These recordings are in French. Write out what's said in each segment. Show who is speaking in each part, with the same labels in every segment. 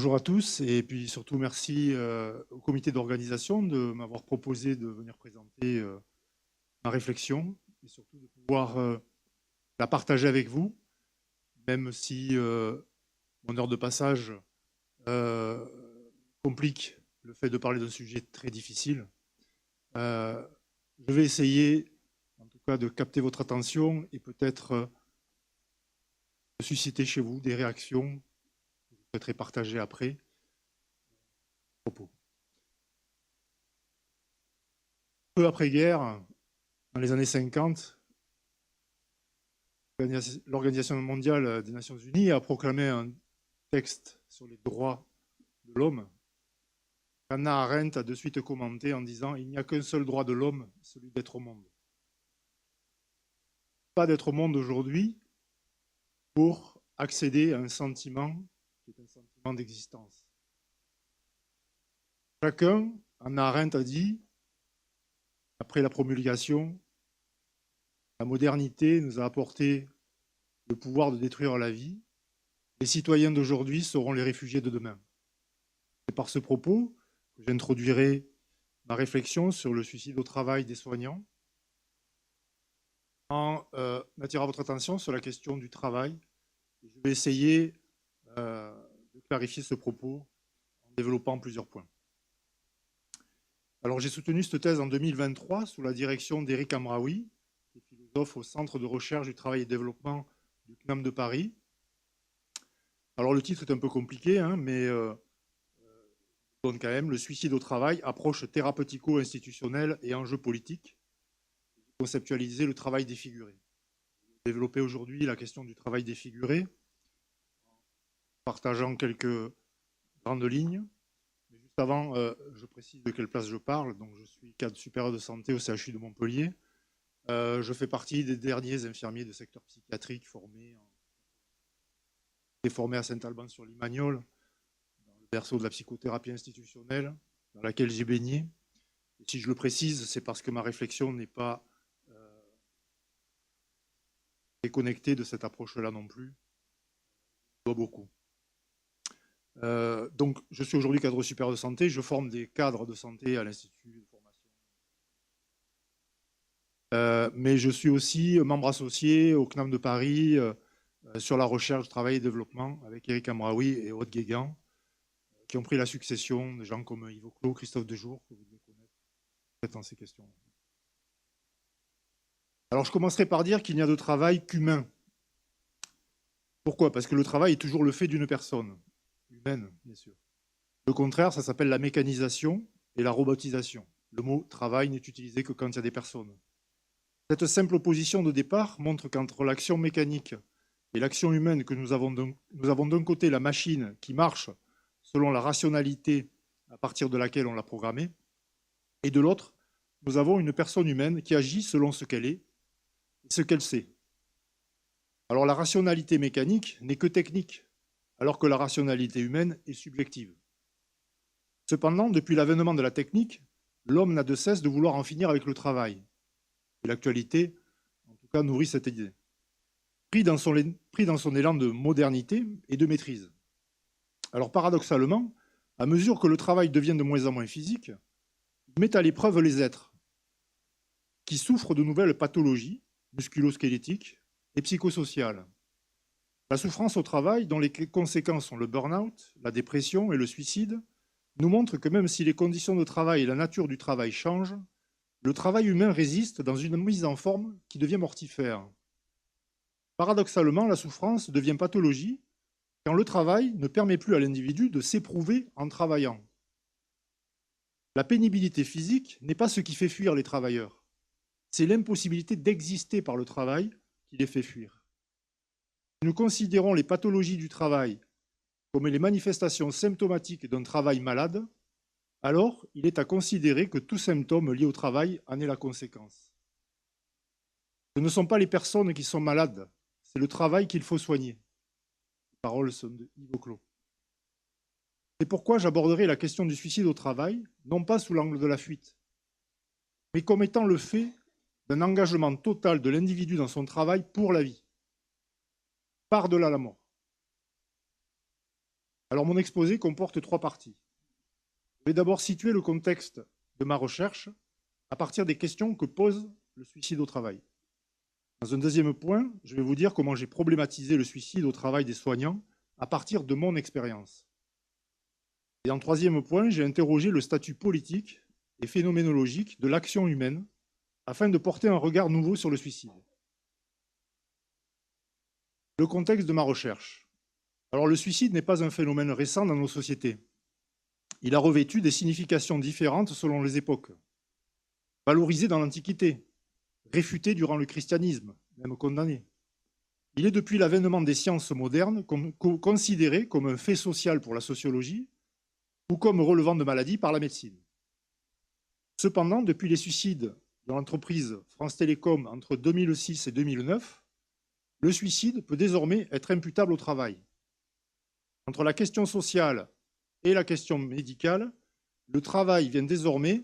Speaker 1: Bonjour à tous et puis surtout merci au comité d'organisation de m'avoir proposé de venir présenter ma réflexion et surtout de pouvoir la partager avec vous, même si mon heure de passage complique le fait de parler d'un sujet très difficile. Je vais essayer en tout cas de capter votre attention et peut-être de susciter chez vous des réactions que je souhaiterais partager après. Propos. Peu après-guerre, dans les années 50, l'Organisation mondiale des Nations Unies a proclamé un texte sur les droits de l'homme. Hannah Arendt a de suite commenté en disant « Il n'y a qu'un seul droit de l'homme, celui d'être au monde ». Pas d'être au monde aujourd'hui pour accéder à un sentiment qui est un sentiment d'existence. Chacun, Hannah Arendt a dit, après la promulgation, la modernité nous a apporté le pouvoir de détruire la vie. Les citoyens d'aujourd'hui seront les réfugiés de demain. C'est par ce propos que j'introduirai ma réflexion sur le suicide au travail des soignants en attirant votre attention sur la question du travail. Je vais essayer de clarifier ce propos en développant plusieurs points. Alors j'ai soutenu cette thèse en 2023 sous la direction d'Éric Amraoui, qui est philosophe au Centre de recherche du travail et développement du CNAM de Paris. Alors le titre est un peu compliqué, hein, mais donc quand même, le suicide au travail, approche thérapeutico-institutionnelle et enjeux politiques. Conceptualiser le travail défiguré. Développer aujourd'hui la question du travail défiguré, partageant quelques grandes lignes. Mais juste avant, je précise de quelle place je parle. Donc, je suis cadre supérieur de santé au CHU de Montpellier. Je fais partie des derniers infirmiers de secteur psychiatrique formés à Saint-Alban-sur-Limagnole, dans le berceau de la psychothérapie institutionnelle, dans laquelle j'ai baigné. Et si je le précise, c'est parce que ma réflexion n'est pas déconnectée de cette approche-là non plus. Je dois beaucoup. Donc, je suis aujourd'hui cadre supérieur de santé. Je forme des cadres de santé à l'Institut de formation. Mais je suis aussi membre associé au CNAM de Paris sur la recherche, travail et développement avec Éric Amraoui et Aude Guégan, qui ont pris la succession de gens comme Yves Clos, Christophe Dejour, que vous devez connaître dans ces questions. Alors, je commencerai par dire qu'il n'y a de travail qu'humain. Pourquoi? Parce que le travail est toujours le fait d'une personne, humaine, bien sûr. Le contraire, ça s'appelle la mécanisation et la robotisation. Le mot « travail » n'est utilisé que quand il y a des personnes. Cette simple opposition de départ montre qu'entre l'action mécanique et l'action humaine que nous avons d'un côté la machine qui marche selon la rationalité à partir de laquelle on l'a programmée, et de l'autre, nous avons une personne humaine qui agit selon ce qu'elle est et ce qu'elle sait. Alors la rationalité mécanique n'est que technique, alors que la rationalité humaine est subjective. Cependant, depuis l'avènement de la technique, l'homme n'a de cesse de vouloir en finir avec le travail. Et l'actualité, en tout cas, nourrit cette idée. Pris dans son élan de modernité et de maîtrise. Alors paradoxalement, à mesure que le travail devient de moins en moins physique, il met à l'épreuve les êtres qui souffrent de nouvelles pathologies musculo-squelettiques et psychosociales. La souffrance au travail, dont les conséquences sont le burn-out, la dépression et le suicide, nous montre que même si les conditions de travail et la nature du travail changent, le travail humain résiste dans une mise en forme qui devient mortifère. Paradoxalement, la souffrance devient pathologie quand le travail ne permet plus à l'individu de s'éprouver en travaillant. La pénibilité physique n'est pas ce qui fait fuir les travailleurs. C'est l'impossibilité d'exister par le travail qui les fait fuir. Si nous considérons les pathologies du travail comme les manifestations symptomatiques d'un travail malade, alors il est à considérer que tout symptôme lié au travail en est la conséquence. Ce ne sont pas les personnes qui sont malades, c'est le travail qu'il faut soigner. Les paroles sont de Yves Clos. C'est pourquoi j'aborderai la question du suicide au travail, non pas sous l'angle de la fuite, mais comme étant le fait d'un engagement total de l'individu dans son travail pour la vie, par-delà la mort. Alors mon exposé comporte 3 parties. Je vais d'abord situer le contexte de ma recherche à partir des questions que pose le suicide au travail. Dans un deuxième point, je vais vous dire comment j'ai problématisé le suicide au travail des soignants à partir de mon expérience. Et en troisième point, j'ai interrogé le statut politique et phénoménologique de l'action humaine afin de porter un regard nouveau sur le suicide. Le contexte de ma recherche. Alors le suicide n'est pas un phénomène récent dans nos sociétés. Il a revêtu des significations différentes selon les époques. Valorisé dans l'Antiquité, réfuté durant le christianisme, même condamné. Il est depuis l'avènement des sciences modernes considéré comme un fait social pour la sociologie ou comme relevant de maladies par la médecine. Cependant, depuis les suicides de l'entreprise France Télécom entre 2006 et 2009, le suicide peut désormais être imputable au travail. Entre la question sociale et la question médicale, le travail vient désormais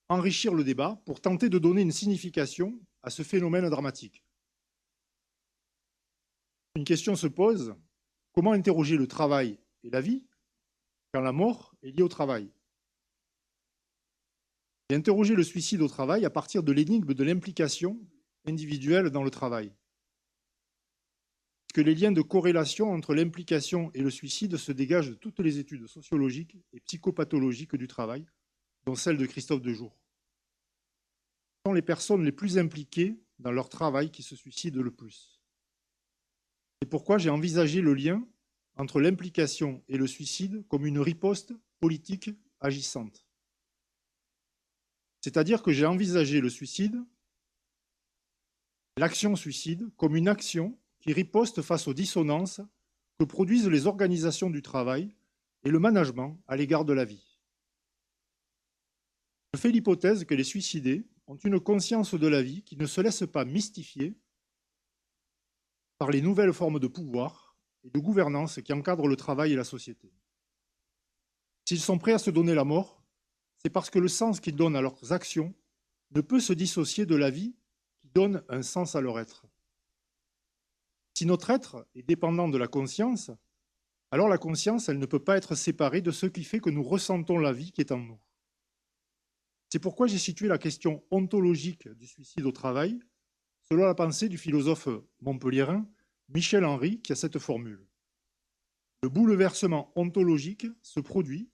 Speaker 1: enrichir le débat pour tenter de donner une signification à ce phénomène dramatique. Une question se pose, comment interroger le travail et la vie quand la mort est liée au travail? Et interroger le suicide au travail à partir de l'énigme de l'implication individuelle dans le travail. Que les liens de corrélation entre l'implication et le suicide se dégagent de toutes les études sociologiques et psychopathologiques du travail, dont celle de Christophe Dejour. Ce sont les personnes les plus impliquées dans leur travail qui se suicident le plus. C'est pourquoi j'ai envisagé le lien entre l'implication et le suicide comme une riposte politique agissante. C'est-à-dire que j'ai envisagé le suicide, l'action suicide, comme une action qui riposte face aux dissonances que produisent les organisations du travail et le management à l'égard de la vie. Je fais l'hypothèse que les suicidés ont une conscience de la vie qui ne se laisse pas mystifier par les nouvelles formes de pouvoir et de gouvernance qui encadrent le travail et la société. S'ils sont prêts à se donner la mort, c'est parce que le sens qu'ils donnent à leurs actions ne peut se dissocier de la vie qui donne un sens à leur être. Si notre être est dépendant de la conscience, alors la conscience, elle ne peut pas être séparée de ce qui fait que nous ressentons la vie qui est en nous. C'est pourquoi j'ai situé la question ontologique du suicide au travail selon la pensée du philosophe montpelliérain Michel Henry qui a cette formule. Le bouleversement ontologique se produit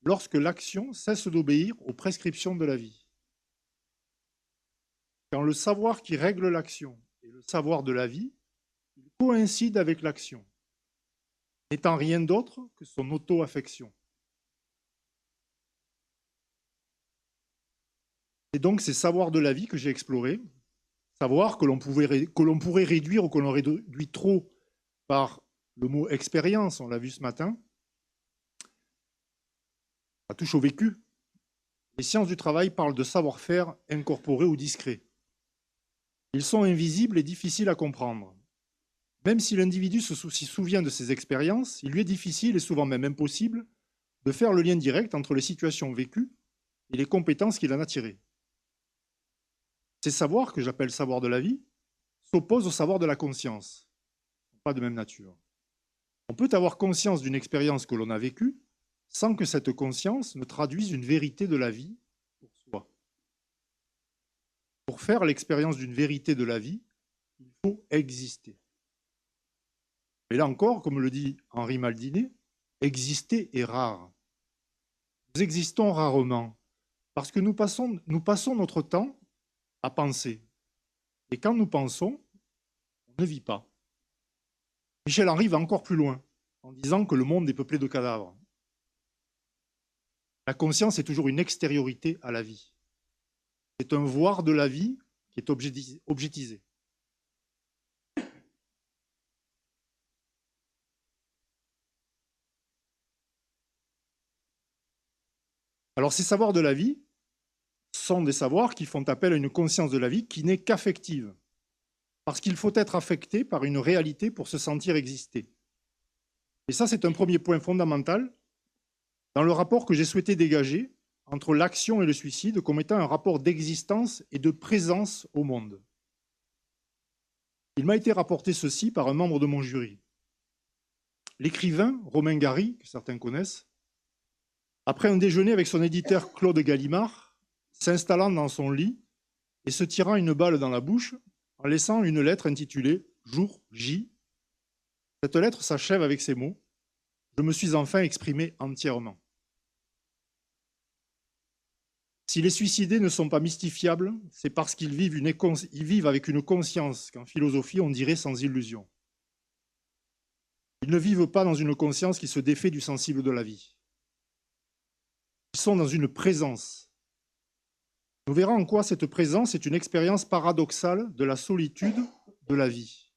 Speaker 1: lorsque l'action cesse d'obéir aux prescriptions de la vie. Quand le savoir qui règle l'action est le savoir de la vie, il coïncide avec l'action, n'étant rien d'autre que son auto-affection. Et donc ces savoirs de la vie que j'ai explorés, savoirs que l'on pourrait réduire ou que l'on réduit trop par le mot expérience, on l'a vu ce matin, ça touche au vécu. Les sciences du travail parlent de savoir-faire incorporé ou discret. Ils sont invisibles et difficiles à comprendre. Même si l'individu se souvient de ses expériences, il lui est difficile et souvent même impossible de faire le lien direct entre les situations vécues et les compétences qu'il en a tirées. Ces savoirs, que j'appelle savoirs de la vie, s'opposent au savoir de la conscience. Ils ne sont pas de même nature. On peut avoir conscience d'une expérience que l'on a vécue sans que cette conscience ne traduise une vérité de la vie pour soi. Pour faire l'expérience d'une vérité de la vie, il faut exister. Mais là encore, comme le dit Henri Maldiné, exister est rare. Nous existons rarement parce que nous passons notre temps à penser. Et quand nous pensons, on ne vit pas. Michel Henry va encore plus loin en disant que le monde est peuplé de cadavres. La conscience est toujours une extériorité à la vie. C'est un voir de la vie qui est objetisé. Alors ces savoirs de la vie sont des savoirs qui font appel à une conscience de la vie qui n'est qu'affective, parce qu'il faut être affecté par une réalité pour se sentir exister. Et ça, c'est un premier point fondamental dans le rapport que j'ai souhaité dégager entre l'action et le suicide comme étant un rapport d'existence et de présence au monde. Il m'a été rapporté ceci par un membre de mon jury. l'écrivain Romain Gary, que certains connaissent, après un déjeuner avec son éditeur Claude Gallimard, s'installant dans son lit et se tirant une balle dans la bouche en laissant une lettre intitulée « Jour J ». Cette lettre s'achève avec ces mots : « Je me suis enfin exprimé entièrement ». Si les suicidés ne sont pas mystifiables, c'est parce qu'ils vivent avec une conscience qu'en philosophie on dirait sans illusion. Ils ne vivent pas dans une conscience qui se défait du sensible de la vie. Ils sont dans une présence. Nous verrons en quoi cette présence est une expérience paradoxale de la solitude de la vie.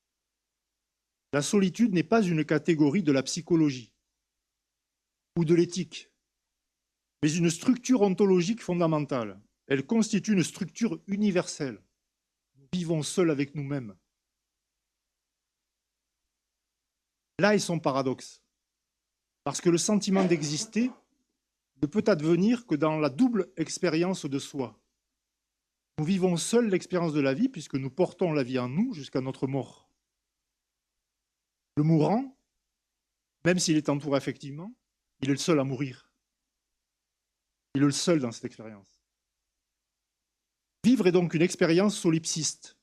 Speaker 1: La solitude n'est pas une catégorie de la psychologie ou de l'éthique, mais une structure ontologique fondamentale. Elle constitue une structure universelle. Nous vivons seuls avec nous-mêmes. Là est son paradoxe. Parce que le sentiment d'exister ne peut advenir que dans la double expérience de soi. Nous vivons seuls l'expérience de la vie puisque nous portons la vie en nous jusqu'à notre mort. Le mourant, même s'il est entouré affectivement, il est le seul à mourir. Il est le seul dans cette expérience. Vivre est donc une expérience solipsiste.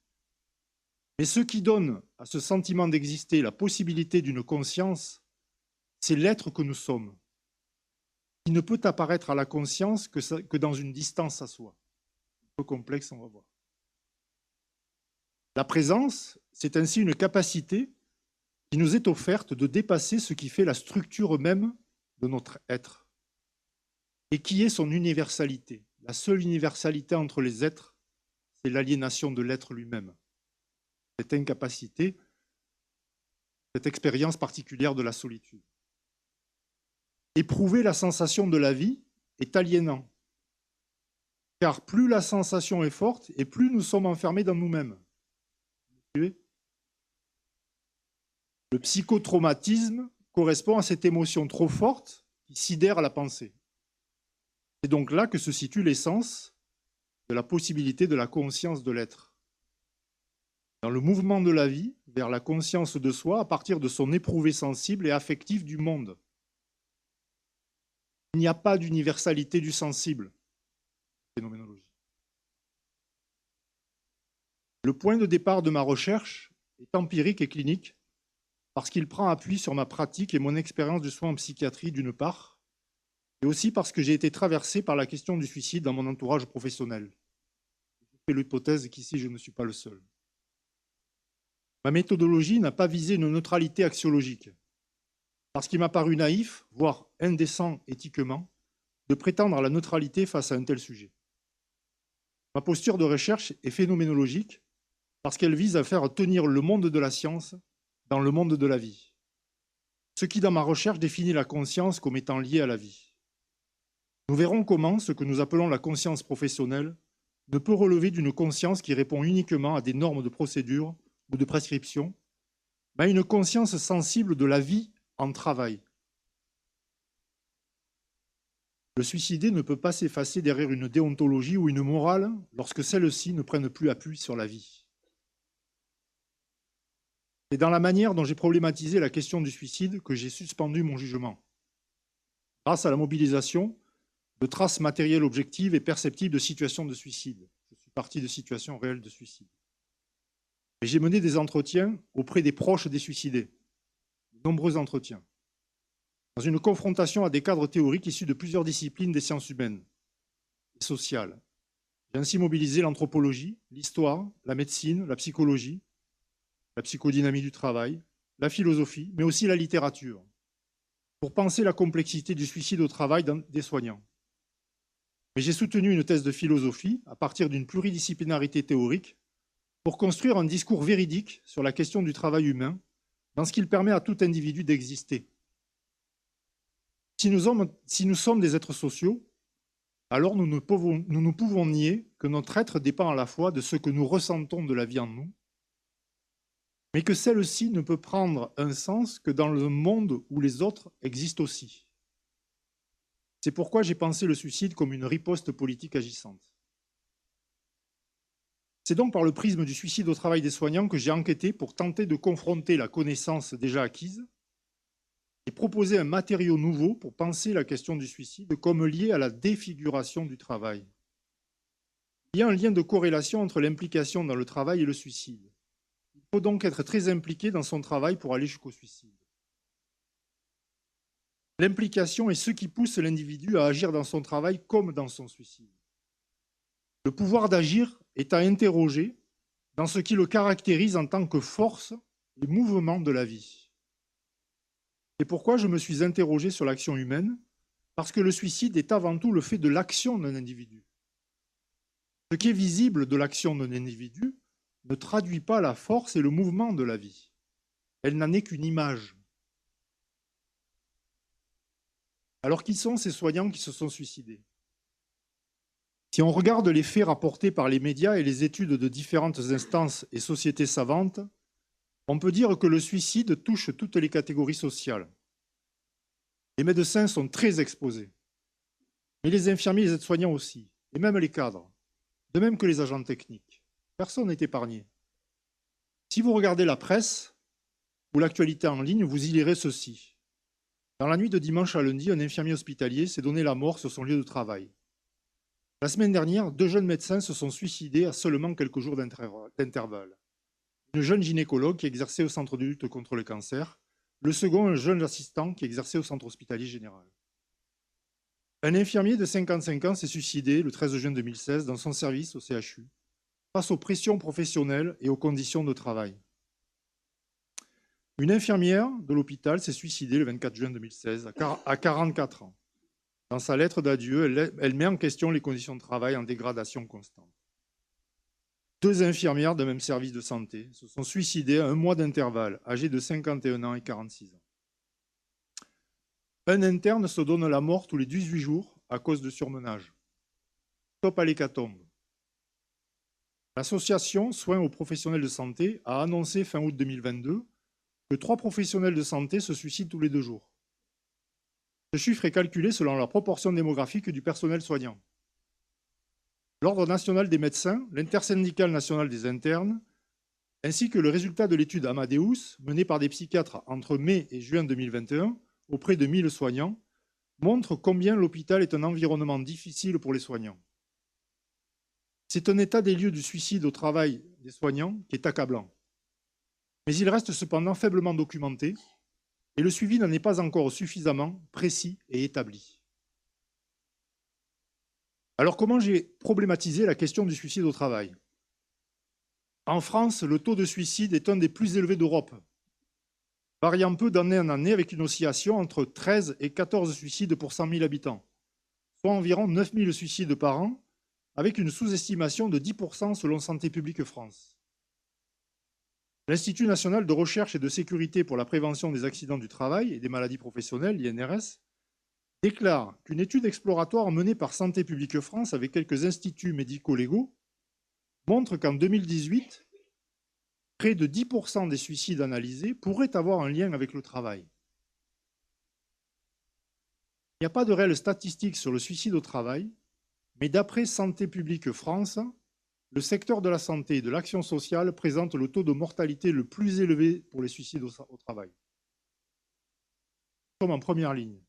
Speaker 1: Mais ce qui donne à ce sentiment d'exister la possibilité d'une conscience, c'est l'être que nous sommes, qui ne peut apparaître à la conscience que dans une distance à soi. Un peu complexe, on va voir. La présence, c'est ainsi une capacité qui nous est offerte de dépasser ce qui fait la structure même de notre être, et qui est son universalité. La seule universalité entre les êtres, c'est l'aliénation de l'être lui-même. Cette incapacité, cette expérience particulière de la solitude. Éprouver la sensation de la vie est aliénant, car plus la sensation est forte et plus nous sommes enfermés dans nous-mêmes. Le psychotraumatisme correspond à cette émotion trop forte qui sidère la pensée. C'est donc là que se situe l'essence de la possibilité de la conscience de l'être. Dans le mouvement de la vie vers la conscience de soi à partir de son éprouvé sensible et affectif du monde. Il n'y a pas d'universalité du sensible. Phénoménologie. Le point de départ de ma recherche est empirique et clinique parce qu'il prend appui sur ma pratique et mon expérience du soin en psychiatrie d'une part, et aussi parce que j'ai été traversé par la question du suicide dans mon entourage professionnel. Je fais l'hypothèse qu'ici je ne suis pas le seul. Ma méthodologie n'a pas visé une neutralité axiologique, parce qu'il m'a paru naïf, voire indécent éthiquement, de prétendre à la neutralité face à un tel sujet. Ma posture de recherche est phénoménologique, parce qu'elle vise à faire tenir le monde de la science dans le monde de la vie, ce qui dans ma recherche définit la conscience comme étant liée à la vie. Nous verrons comment ce que nous appelons la conscience professionnelle ne peut relever d'une conscience qui répond uniquement à des normes de procédure ou de prescription, mais à une conscience sensible de la vie en travail. Le suicidé ne peut pas s'effacer derrière une déontologie ou une morale lorsque celles-ci ne prennent plus appui sur la vie. C'est dans la manière dont j'ai problématisé la question du suicide que j'ai suspendu mon jugement, grâce à la mobilisation de traces matérielles objectives et perceptibles de situations de suicide. Je suis parti de situations réelles de suicide. Et j'ai mené des entretiens auprès des proches des suicidés, de nombreux entretiens, dans une confrontation à des cadres théoriques issus de plusieurs disciplines des sciences humaines et sociales. J'ai ainsi mobilisé l'anthropologie, l'histoire, la médecine, la psychologie, la psychodynamie du travail, la philosophie, mais aussi la littérature, pour penser la complexité du suicide au travail des soignants. Mais j'ai soutenu une thèse de philosophie à partir d'une pluridisciplinarité théorique pour construire un discours véridique sur la question du travail humain, dans ce qu'il permet à tout individu d'exister. Si nous sommes des êtres sociaux, alors nous ne pouvons nier que notre être dépend à la fois de ce que nous ressentons de la vie en nous, mais que celle-ci ne peut prendre un sens que dans le monde où les autres existent aussi. C'est pourquoi j'ai pensé le suicide comme une riposte politique agissante. C'est donc par le prisme du suicide au travail des soignants que j'ai enquêté pour tenter de confronter la connaissance déjà acquise et proposer un matériau nouveau pour penser la question du suicide comme liée à la défiguration du travail. Il y a un lien de corrélation entre l'implication dans le travail et le suicide. Il faut donc être très impliqué dans son travail pour aller jusqu'au suicide. L'implication est ce qui pousse l'individu à agir dans son travail comme dans son suicide. Le pouvoir d'agir est à interroger dans ce qui le caractérise en tant que force et mouvement de la vie. C'est pourquoi je me suis interrogé sur l'action humaine, parce que le suicide est avant tout le fait de l'action d'un individu. Ce qui est visible de l'action d'un individu ne traduit pas la force et le mouvement de la vie. Elle n'en est qu'une image. Alors qui sont ces soignants qui se sont suicidés? Si on regarde les faits rapportés par les médias et les études de différentes instances et sociétés savantes, on peut dire que le suicide touche toutes les catégories sociales. Les médecins sont très exposés, mais les infirmiers et les aides-soignants aussi, et même les cadres, de même que les agents techniques. Personne n'est épargné. Si vous regardez la presse ou l'actualité en ligne, vous y lirez ceci. Dans la nuit de dimanche à lundi, un infirmier hospitalier s'est donné la mort sur son lieu de travail. La semaine dernière, 2 jeunes médecins se sont suicidés à seulement quelques jours d'intervalle. Une jeune gynécologue qui exerçait au centre de lutte contre le cancer, le second, un jeune assistant qui exerçait au centre hospitalier général. Un infirmier de 55 ans s'est suicidé le 13 juin 2016 dans son service au CHU, face aux pressions professionnelles et aux conditions de travail. Une infirmière de l'hôpital s'est suicidée le 24 juin 2016 à 44 ans. Dans sa lettre d'adieu, elle met en question les conditions de travail en dégradation constante. 2 infirmières d'un même service de santé se sont suicidées à 1 mois d'intervalle, âgées de 51 ans et 46 ans. Un interne se donne la mort tous les 18 jours à cause de surmenage. Stop à l'hécatombe. L'association Soins aux professionnels de santé a annoncé fin août 2022 que 3 professionnels de santé se suicident tous les 2 jours. Ce chiffre est calculé selon la proportion démographique du personnel soignant. L'Ordre national des médecins, l'Intersyndicale nationale des internes, ainsi que le résultat de l'étude Amadeus, menée par des psychiatres entre mai et juin 2021, auprès de 1000 soignants, montrent combien l'hôpital est un environnement difficile pour les soignants. C'est un état des lieux du suicide au travail des soignants qui est accablant. Mais il reste cependant faiblement documenté, et le suivi n'en est pas encore suffisamment précis et établi. Alors comment j'ai problématisé la question du suicide au travail? En France, le taux de suicide est un des plus élevés d'Europe, variant peu d'année en année avec une oscillation entre 13 et 14 suicides pour 100 000 habitants, soit environ 9 000 suicides par an, avec une sous-estimation de 10% selon Santé publique France. L'Institut national de recherche et de sécurité pour la prévention des accidents du travail et des maladies professionnelles, l'INRS, déclare qu'une étude exploratoire menée par Santé publique France avec quelques instituts médico-légaux montre qu'en 2018, près de 10% des suicides analysés pourraient avoir un lien avec le travail. Il n'y a pas de réelles statistiques sur le suicide au travail, mais d'après Santé publique France, le secteur de la santé et de l'action sociale présente le taux de mortalité le plus élevé pour les suicides au travail. Nous sommes en première ligne.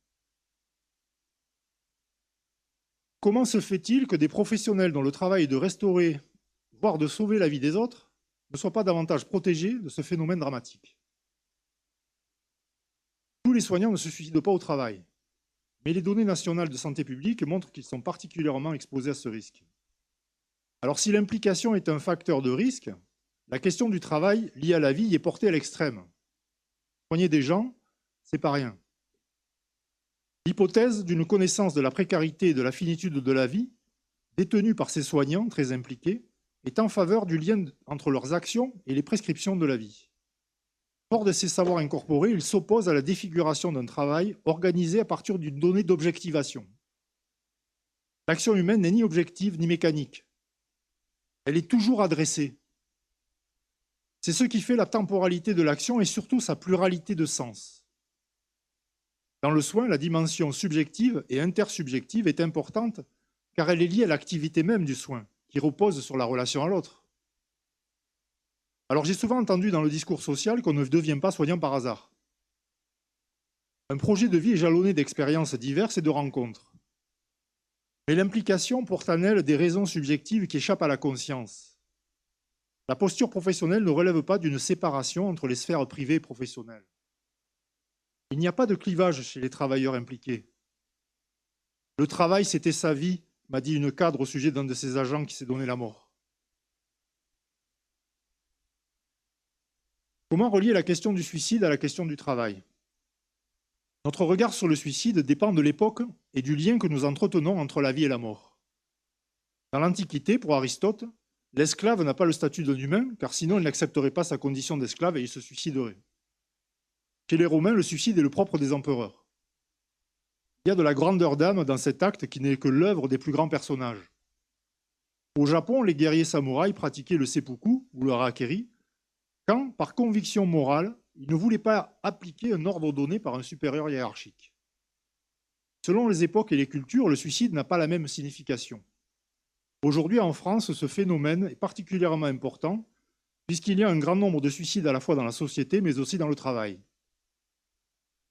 Speaker 1: Comment se fait-il que des professionnels dont le travail est de restaurer, voire de sauver la vie des autres, ne soient pas davantage protégés de ce phénomène dramatique? Tous les soignants ne se suicident pas au travail, mais les données nationales de santé publique montrent qu'ils sont particulièrement exposés à ce risque. Alors si l'implication est un facteur de risque, la question du travail lié à la vie y est portée à l'extrême. Soigner des gens, c'est pas rien. L'hypothèse d'une connaissance de la précarité et de la finitude de la vie, détenue par ces soignants très impliqués, est en faveur du lien entre leurs actions et les prescriptions de la vie. Fort de ces savoirs incorporés, ils s'opposent à la défiguration d'un travail organisé à partir d'une donnée d'objectivation. L'action humaine n'est ni objective ni mécanique. Elle est toujours adressée. C'est ce qui fait la temporalité de l'action et surtout sa pluralité de sens. Dans le soin, la dimension subjective et intersubjective est importante car elle est liée à l'activité même du soin, qui repose sur la relation à l'autre. Alors j'ai souvent entendu dans le discours social qu'on ne devient pas soignant par hasard. Un projet de vie est jalonné d'expériences diverses et de rencontres. Mais l'implication porte en elle des raisons subjectives qui échappent à la conscience. La posture professionnelle ne relève pas d'une séparation entre les sphères privées et professionnelles. Il n'y a pas de clivage chez les travailleurs impliqués. Le travail, c'était sa vie, m'a dit une cadre au sujet d'un de ses agents qui s'est donné la mort. Comment relier la question du suicide à la question du travail? Notre regard sur le suicide dépend de l'époque et du lien que nous entretenons entre la vie et la mort. Dans l'Antiquité, pour Aristote, l'esclave n'a pas le statut d'un humain, car sinon il n'accepterait pas sa condition d'esclave et il se suiciderait. Chez les Romains, le suicide est le propre des empereurs. Il y a de la grandeur d'âme dans cet acte qui n'est que l'œuvre des plus grands personnages. Au Japon, les guerriers samouraïs pratiquaient le seppuku, ou le harakiri, quand, par conviction morale, ils ne voulaient pas appliquer un ordre donné par un supérieur hiérarchique. Selon les époques et les cultures, le suicide n'a pas la même signification. Aujourd'hui, en France, ce phénomène est particulièrement important, puisqu'il y a un grand nombre de suicides à la fois dans la société, mais aussi dans le travail.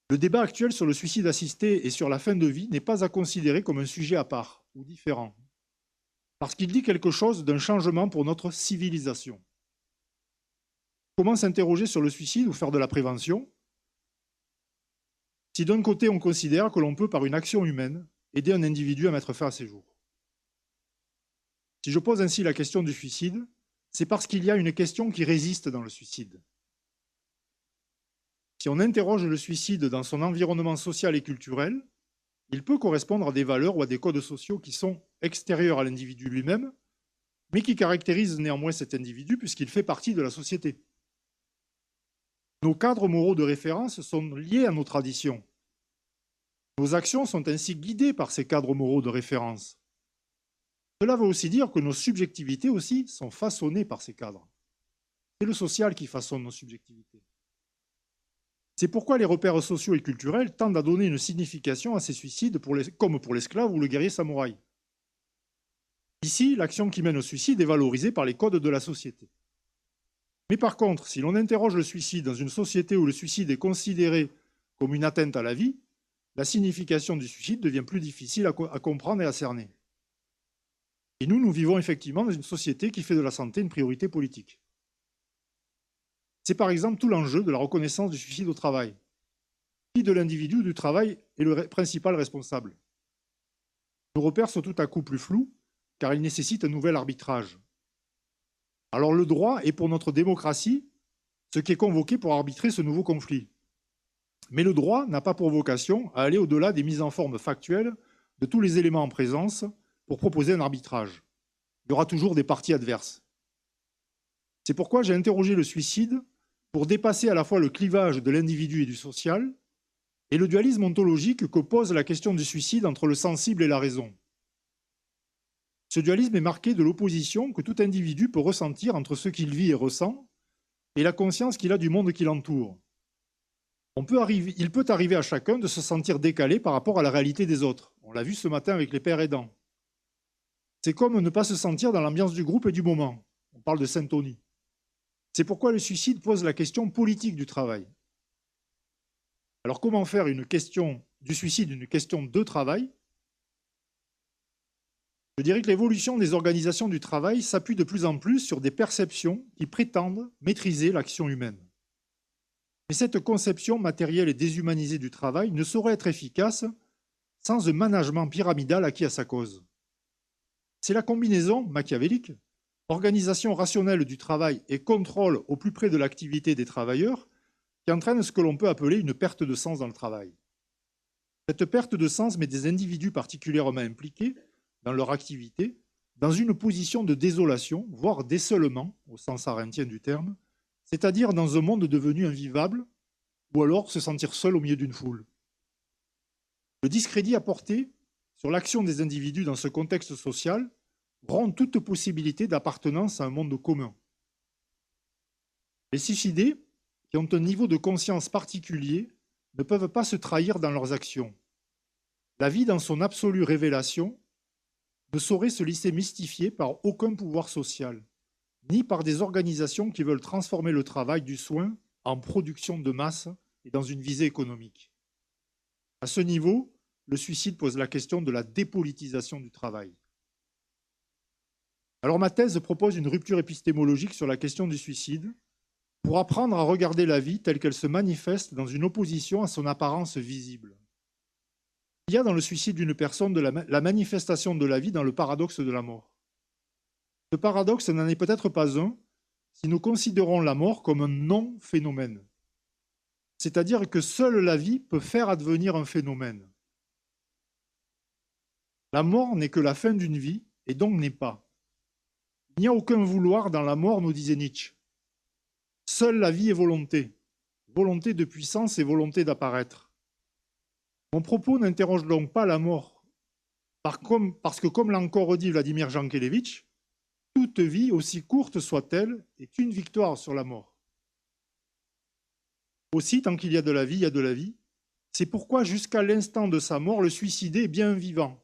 Speaker 1: Le débat actuel sur le suicide assisté et sur la fin de vie n'est pas à considérer comme un sujet à part ou différent, parce qu'il dit quelque chose d'un changement pour notre civilisation. Comment s'interroger sur le suicide ou faire de la prévention si d'un côté on considère que l'on peut, par une action humaine, aider un individu à mettre fin à ses jours? Si je pose ainsi la question du suicide, c'est parce qu'il y a une question qui résiste dans le suicide. Si on interroge le suicide dans son environnement social et culturel, il peut correspondre à des valeurs ou à des codes sociaux qui sont extérieurs à l'individu lui-même, mais qui caractérisent néanmoins cet individu puisqu'il fait partie de la société. Nos cadres moraux de référence sont liés à nos traditions. Nos actions sont ainsi guidées par ces cadres moraux de référence. Cela veut aussi dire que nos subjectivités aussi sont façonnées par ces cadres. C'est le social qui façonne nos subjectivités. C'est pourquoi les repères sociaux et culturels tendent à donner une signification à ces suicides comme pour l'esclave ou le guerrier samouraï. Ici, l'action qui mène au suicide est valorisée par les codes de la société. Mais par contre, si l'on interroge le suicide dans une société où le suicide est considéré comme une atteinte à la vie, la signification du suicide devient plus difficile à comprendre et à cerner. Et nous vivons effectivement dans une société qui fait de la santé une priorité politique. C'est par exemple tout l'enjeu de la reconnaissance du suicide au travail. Qui de l'individu ou du travail est le principal responsable? Nos repères sont tout à coup plus flous, car ils nécessitent un nouvel arbitrage. Alors le droit est pour notre démocratie ce qui est convoqué pour arbitrer ce nouveau conflit. Mais le droit n'a pas pour vocation à aller au-delà des mises en forme factuelles de tous les éléments en présence pour proposer un arbitrage. Il y aura toujours des parties adverses. C'est pourquoi j'ai interrogé le suicide pour dépasser à la fois le clivage de l'individu et du social et le dualisme ontologique que pose la question du suicide entre le sensible et la raison. Ce dualisme est marqué de l'opposition que tout individu peut ressentir entre ce qu'il vit et ressent et la conscience qu'il a du monde qui l'entoure. Il peut arriver à chacun de se sentir décalé par rapport à la réalité des autres. On l'a vu ce matin avec les pères aidants. C'est comme ne pas se sentir dans l'ambiance du groupe et du moment. On parle de syntonie. C'est pourquoi le suicide pose la question politique du travail. Alors comment faire une question du suicide une question de travail? Je dirais que l'évolution des organisations du travail s'appuie de plus en plus sur des perceptions qui prétendent maîtriser l'action humaine. Mais cette conception matérielle et déshumanisée du travail ne saurait être efficace sans un management pyramidal acquis à sa cause. C'est la combinaison machiavélique, organisation rationnelle du travail et contrôle au plus près de l'activité des travailleurs qui entraîne ce que l'on peut appeler une perte de sens dans le travail. Cette perte de sens met des individus particulièrement impliqués dans leur activité dans une position de désolation, voire d'essolement, au sens aréntien du terme, c'est-à-dire dans un monde devenu invivable, ou alors se sentir seul au milieu d'une foule. Le discrédit apporté sur l'action des individus dans ce contexte social rend toute possibilité d'appartenance à un monde commun. Les suicidés, qui ont un niveau de conscience particulier, ne peuvent pas se trahir dans leurs actions. La vie dans son absolue révélation ne saurait se laisser mystifier par aucun pouvoir social, ni par des organisations qui veulent transformer le travail du soin en production de masse et dans une visée économique. À ce niveau, le suicide pose la question de la dépolitisation du travail. Alors ma thèse propose une rupture épistémologique sur la question du suicide pour apprendre à regarder la vie telle qu'elle se manifeste dans une opposition à son apparence visible. Il y a dans le suicide d'une personne la manifestation de la vie dans le paradoxe de la mort. Ce paradoxe n'en est peut-être pas un si nous considérons la mort comme un non-phénomène. C'est-à-dire que seule la vie peut faire advenir un phénomène. La mort n'est que la fin d'une vie et donc n'est pas. Il n'y a aucun vouloir dans la mort, nous disait Nietzsche. Seule la vie est volonté. Volonté de puissance et volonté d'apparaître. Mon propos n'interroge donc pas la mort. Parce que, comme l'a encore dit Vladimir Jankélévitch, toute vie, aussi courte soit-elle, est une victoire sur la mort. Aussi, tant qu'il y a de la vie, il y a de la vie. C'est pourquoi, jusqu'à l'instant de sa mort, le suicidé est bien vivant.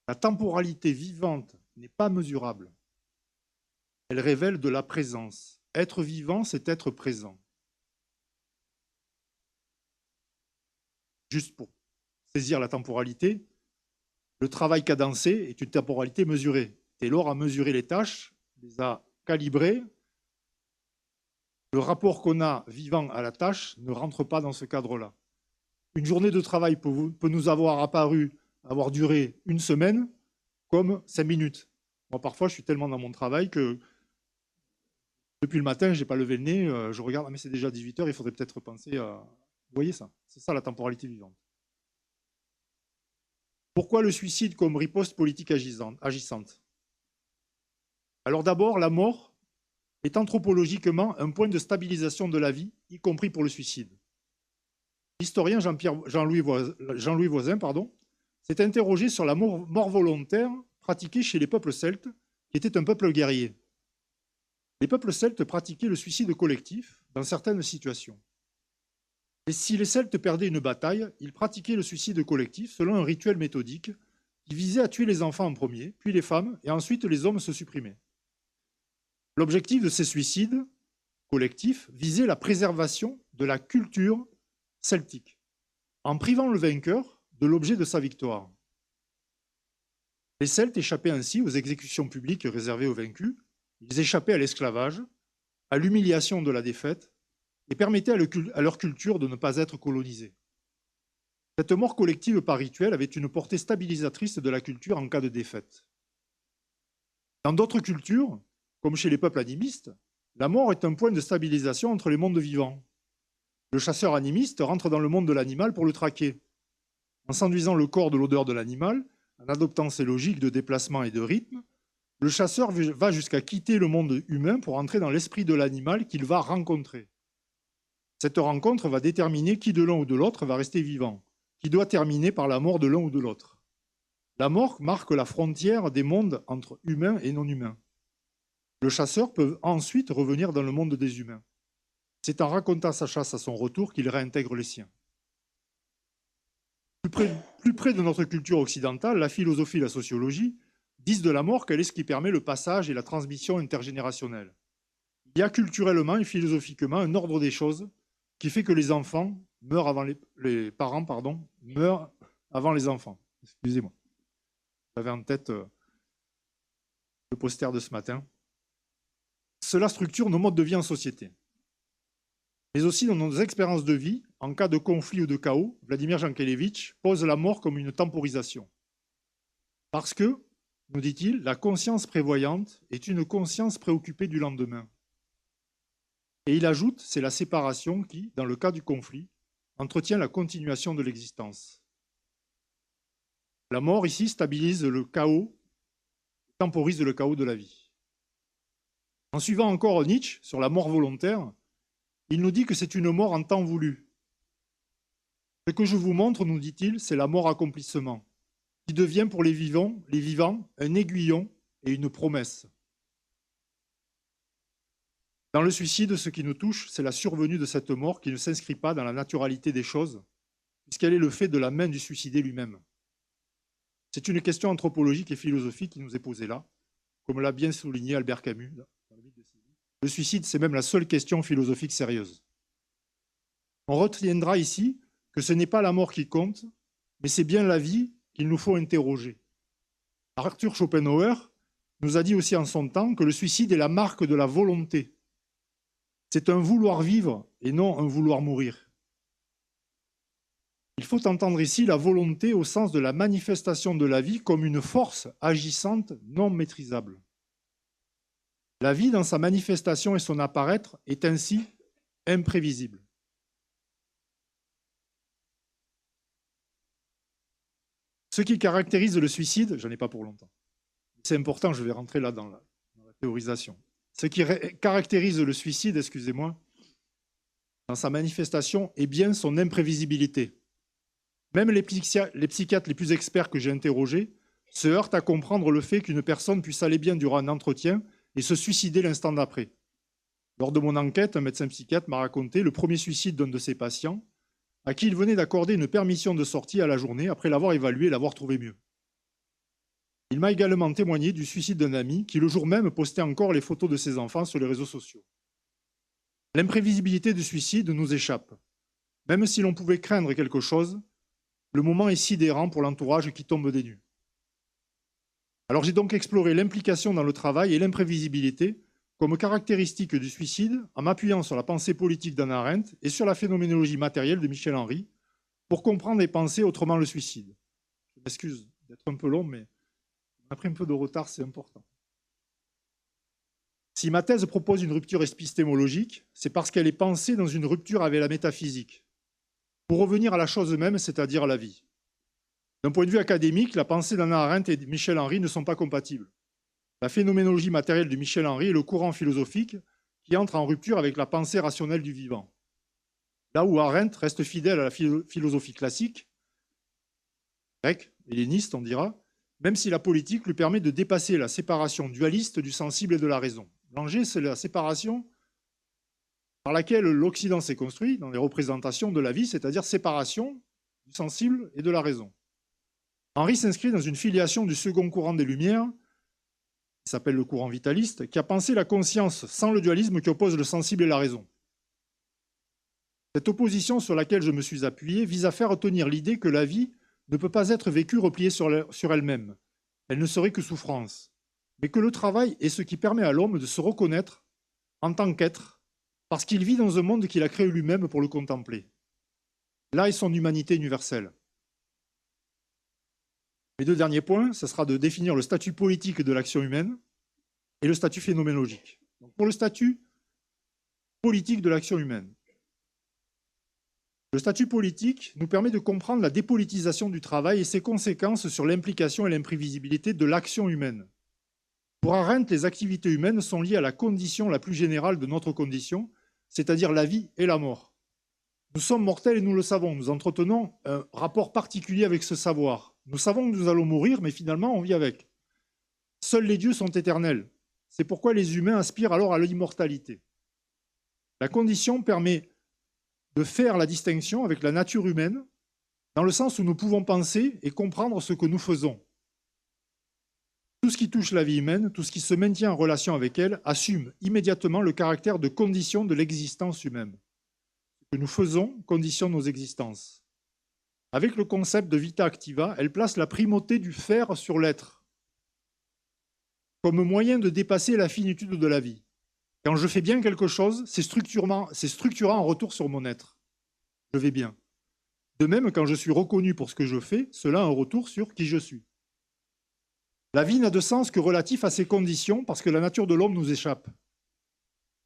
Speaker 1: La temporalité vivante n'est pas mesurable. Elle révèle de la présence. Être vivant, c'est être présent. Juste pour saisir la temporalité, le travail cadencé est une temporalité mesurée. Taylor a mesuré les tâches, les a calibrées. Le rapport qu'on a vivant à la tâche ne rentre pas dans ce cadre-là. Une journée de travail peut nous avoir duré une semaine, comme 5 minutes. Moi, parfois, je suis tellement dans mon travail que depuis le matin, je n'ai pas levé le nez, je regarde, mais c'est déjà 18 h, il faudrait peut-être penser à... Vous voyez ça? C'est ça la temporalité vivante. Pourquoi le suicide comme riposte politique agissante? Alors d'abord, la mort est anthropologiquement un point de stabilisation de la vie, y compris pour le suicide. L'historien Jean-Louis Voisin s'est interrogé sur la mort volontaire pratiquée chez les peuples celtes, qui étaient un peuple guerrier. Les peuples celtes pratiquaient le suicide collectif dans certaines situations. Et si les Celtes perdaient une bataille, ils pratiquaient le suicide collectif selon un rituel méthodique qui visait à tuer les enfants en premier, puis les femmes, et ensuite les hommes se supprimaient. L'objectif de ces suicides collectifs visait la préservation de la culture celtique, en privant le vainqueur de l'objet de sa victoire. Les Celtes échappaient ainsi aux exécutions publiques réservées aux vaincus, ils échappaient à l'esclavage, à l'humiliation de la défaite, et permettaient à leur culture de ne pas être colonisée. Cette mort collective par rituel avait une portée stabilisatrice de la culture en cas de défaite. Dans d'autres cultures, comme chez les peuples animistes, la mort est un point de stabilisation entre les mondes vivants. Le chasseur animiste rentre dans le monde de l'animal pour le traquer. En s'enduisant le corps de l'odeur de l'animal, en adoptant ses logiques de déplacement et de rythme, le chasseur va jusqu'à quitter le monde humain pour entrer dans l'esprit de l'animal qu'il va rencontrer. Cette rencontre va déterminer qui de l'un ou de l'autre va rester vivant, qui doit terminer par la mort de l'un ou de l'autre. La mort marque la frontière des mondes entre humains et non-humains. Le chasseur peut ensuite revenir dans le monde des humains. C'est en racontant sa chasse à son retour qu'il réintègre les siens. Plus près de notre culture occidentale, la philosophie et la sociologie disent de la mort qu'elle est ce qui permet le passage et la transmission intergénérationnelle. Il y a culturellement et philosophiquement un ordre des choses qui fait que les enfants meurent avant les parents meurent avant les enfants. Excusez-moi. J'avais en tête le poster de ce matin. Cela structure nos modes de vie en société. Mais aussi dans nos expériences de vie, en cas de conflit ou de chaos, Vladimir Jankélévitch pose la mort comme une temporisation. Parce que, nous dit-il, la conscience prévoyante est une conscience préoccupée du lendemain. Et il ajoute, c'est la séparation qui, dans le cas du conflit, entretient la continuation de l'existence. La mort ici stabilise le chaos, temporise le chaos de la vie. En suivant encore Nietzsche sur la mort volontaire, il nous dit que c'est une mort en temps voulu. Ce que je vous montre, nous dit-il, c'est la mort accomplissement, qui devient pour les vivants un aiguillon et une promesse. Dans le suicide, ce qui nous touche, c'est la survenue de cette mort qui ne s'inscrit pas dans la naturalité des choses, puisqu'elle est le fait de la main du suicidé lui-même. C'est une question anthropologique et philosophique qui nous est posée là, comme l'a bien souligné Albert Camus. Le suicide, c'est même la seule question philosophique sérieuse. On retiendra ici que ce n'est pas la mort qui compte, mais c'est bien la vie qu'il nous faut interroger. Arthur Schopenhauer nous a dit aussi en son temps que le suicide est la marque de la volonté. C'est un vouloir vivre et non un vouloir mourir. Il faut entendre ici la volonté au sens de la manifestation de la vie comme une force agissante non maîtrisable. La vie dans sa manifestation et son apparaître est ainsi imprévisible. Ce qui caractérise le suicide, j'en ai pas pour longtemps, c'est important, je vais rentrer là dans la théorisation. Ce qui caractérise le suicide, excusez-moi, dans sa manifestation est bien son imprévisibilité. Même les psychiatres les plus experts que j'ai interrogés se heurtent à comprendre le fait qu'une personne puisse aller bien durant un entretien et se suicider l'instant d'après. Lors de mon enquête, un médecin psychiatre m'a raconté le premier suicide d'un de ses patients à qui il venait d'accorder une permission de sortie à la journée après l'avoir évalué et l'avoir trouvé mieux. Il m'a également témoigné du suicide d'un ami qui, le jour même, postait encore les photos de ses enfants sur les réseaux sociaux. L'imprévisibilité du suicide nous échappe. Même si l'on pouvait craindre quelque chose, le moment est sidérant pour l'entourage qui tombe des nues. Alors j'ai donc exploré l'implication dans le travail et l'imprévisibilité comme caractéristique du suicide en m'appuyant sur la pensée politique d'Hannah Arendt et sur la phénoménologie matérielle de Michel Henry pour comprendre et penser autrement le suicide. Je m'excuse d'être un peu long, mais on a pris un peu de retard, c'est important. Si ma thèse propose une rupture épistémologique, c'est parce qu'elle est pensée dans une rupture avec la métaphysique, pour revenir à la chose même, c'est-à-dire à la vie. D'un point de vue académique, la pensée d'Hannah Arendt et de Michel Henry ne sont pas compatibles. La phénoménologie matérielle de Michel Henry est le courant philosophique qui entre en rupture avec la pensée rationnelle du vivant. Là où Arendt reste fidèle à la philosophie classique, grecque, helléniste on dira, même si la politique lui permet de dépasser la séparation dualiste du sensible et de la raison. L'enjeu, c'est la séparation par laquelle l'Occident s'est construit dans les représentations de la vie, c'est-à-dire séparation du sensible et de la raison. Henry s'inscrit dans une filiation du second courant des Lumières, qui s'appelle le courant vitaliste, qui a pensé la conscience sans le dualisme qui oppose le sensible et la raison. Cette opposition sur laquelle je me suis appuyé vise à faire retenir l'idée que la vie ne peut pas être vécue repliée sur elle-même. Elle ne serait que souffrance. Mais que le travail est ce qui permet à l'homme de se reconnaître en tant qu'être, parce qu'il vit dans un monde qu'il a créé lui-même pour le contempler. Là est son humanité universelle. Mes deux derniers points, ce sera de définir le statut politique de l'action humaine et le statut phénoménologique. Donc pour le statut politique de l'action humaine, le statut politique nous permet de comprendre la dépolitisation du travail et ses conséquences sur l'implication et l'imprévisibilité de l'action humaine. Pour Arendt, les activités humaines sont liées à la condition la plus générale de notre condition, c'est-à-dire la vie et la mort. Nous sommes mortels et nous le savons, nous entretenons un rapport particulier avec ce savoir. Nous savons que nous allons mourir, mais finalement on vit avec. Seuls les dieux sont éternels. C'est pourquoi les humains aspirent alors à l'immortalité. La condition permet de faire la distinction avec la nature humaine, dans le sens où nous pouvons penser et comprendre ce que nous faisons. Tout ce qui touche la vie humaine, tout ce qui se maintient en relation avec elle, assume immédiatement le caractère de condition de l'existence humaine. Ce que nous faisons conditionne nos existences. Avec le concept de vita activa, elle place la primauté du faire sur l'être, comme moyen de dépasser la finitude de la vie. Quand je fais bien quelque chose, c'est structurant en retour sur mon être. Je vais bien. De même, quand je suis reconnu pour ce que je fais, cela a un retour sur qui je suis. La vie n'a de sens que relatif à ces conditions parce que la nature de l'homme nous échappe.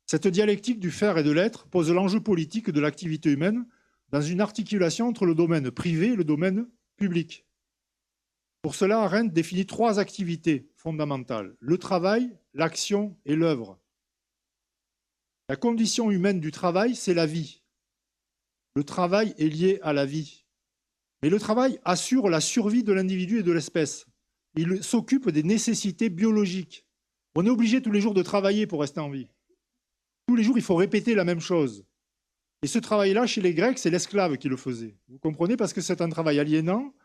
Speaker 1: Cette dialectique du faire et de l'être pose l'enjeu politique de l'activité humaine dans une articulation entre le domaine privé et le domaine public. Pour cela, Arendt définit 3 activités fondamentales: le travail, l'action et l'œuvre. La condition humaine du travail, c'est la vie. Le travail est lié à la vie. Mais le travail assure la survie de l'individu et de l'espèce. Il s'occupe des nécessités biologiques. On est obligé tous les jours de travailler pour rester en vie. Tous les jours, il faut répéter la même chose. Et ce travail-là, chez les Grecs, c'est l'esclave qui le faisait. Vous comprenez? Parce que c'est un travail aliénant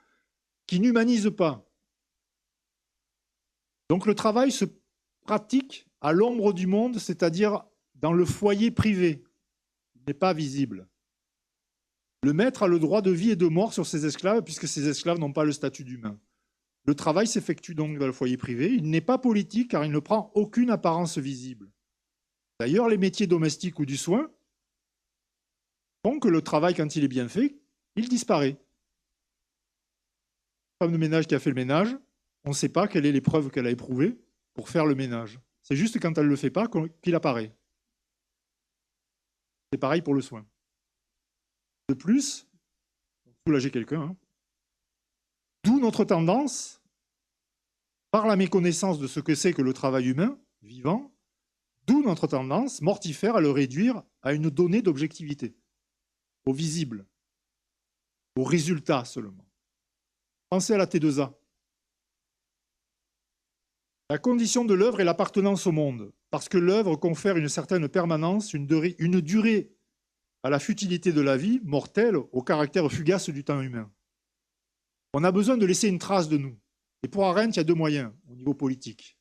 Speaker 1: qui n'humanise pas. Donc le travail se pratique à l'ombre du monde, c'est-à-dire dans le foyer privé. Il n'est pas visible. Le maître a le droit de vie et de mort sur ses esclaves, puisque ces esclaves n'ont pas le statut d'humain. Le travail s'effectue donc dans le foyer privé. Il n'est pas politique car il ne prend aucune apparence visible. D'ailleurs, les métiers domestiques ou du soin font que le travail, quand il est bien fait, il disparaît. La femme de ménage qui a fait le ménage, on ne sait pas quelle est l'épreuve qu'elle a éprouvée pour faire le ménage. C'est juste quand elle ne le fait pas qu'il apparaît. C'est pareil pour le soin. De plus, soulager quelqu'un, hein, d'où notre tendance, par la méconnaissance de ce que c'est que le travail humain, vivant, d'où notre tendance mortifère à le réduire à une donnée d'objectivité, au visible, au résultat seulement. Pensez à la T2A. La condition de l'œuvre est l'appartenance au monde, parce que l'œuvre confère une certaine permanence, une durée à la futilité de la vie, mortelle, au caractère fugace du temps humain. On a besoin de laisser une trace de nous. Et pour Arendt, il y a deux moyens au niveau politique.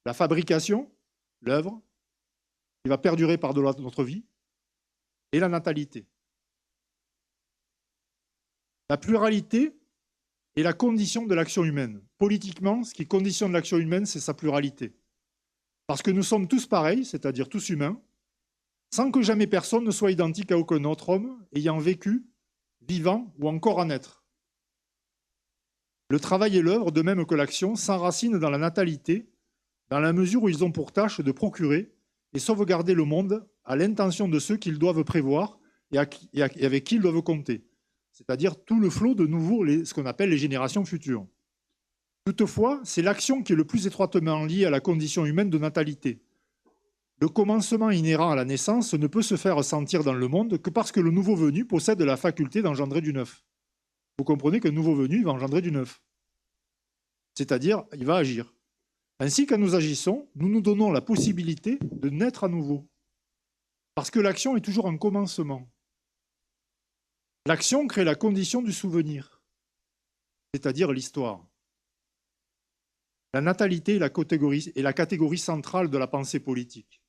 Speaker 1: La fabrication, l'œuvre, qui va perdurer par-delà notre vie, et la natalité. La pluralité est la condition de l'action humaine. Politiquement, ce qui conditionne l'action humaine, c'est sa pluralité. Parce que nous sommes tous pareils, c'est-à-dire tous humains, sans que jamais personne ne soit identique à aucun autre homme ayant vécu, vivant ou encore à naître. Le travail et l'œuvre, de même que l'action, s'enracinent dans la natalité, dans la mesure où ils ont pour tâche de procurer et sauvegarder le monde à l'intention de ceux qu'ils doivent prévoir et avec qui ils doivent compter, c'est-à-dire tout le flot de nouveaux, ce qu'on appelle les générations futures. Toutefois, c'est l'action qui est le plus étroitement liée à la condition humaine de natalité. Le commencement inhérent à la naissance ne peut se faire sentir dans le monde que parce que le nouveau venu possède la faculté d'engendrer du neuf. Vous comprenez qu'un nouveau venu va engendrer du neuf. C'est-à-dire, il va agir. Ainsi, quand nous agissons, nous nous donnons la possibilité de naître à nouveau. Parce que l'action est toujours un commencement. L'action crée la condition du souvenir, c'est-à-dire l'histoire. La natalité est la catégorie centrale de la pensée politique.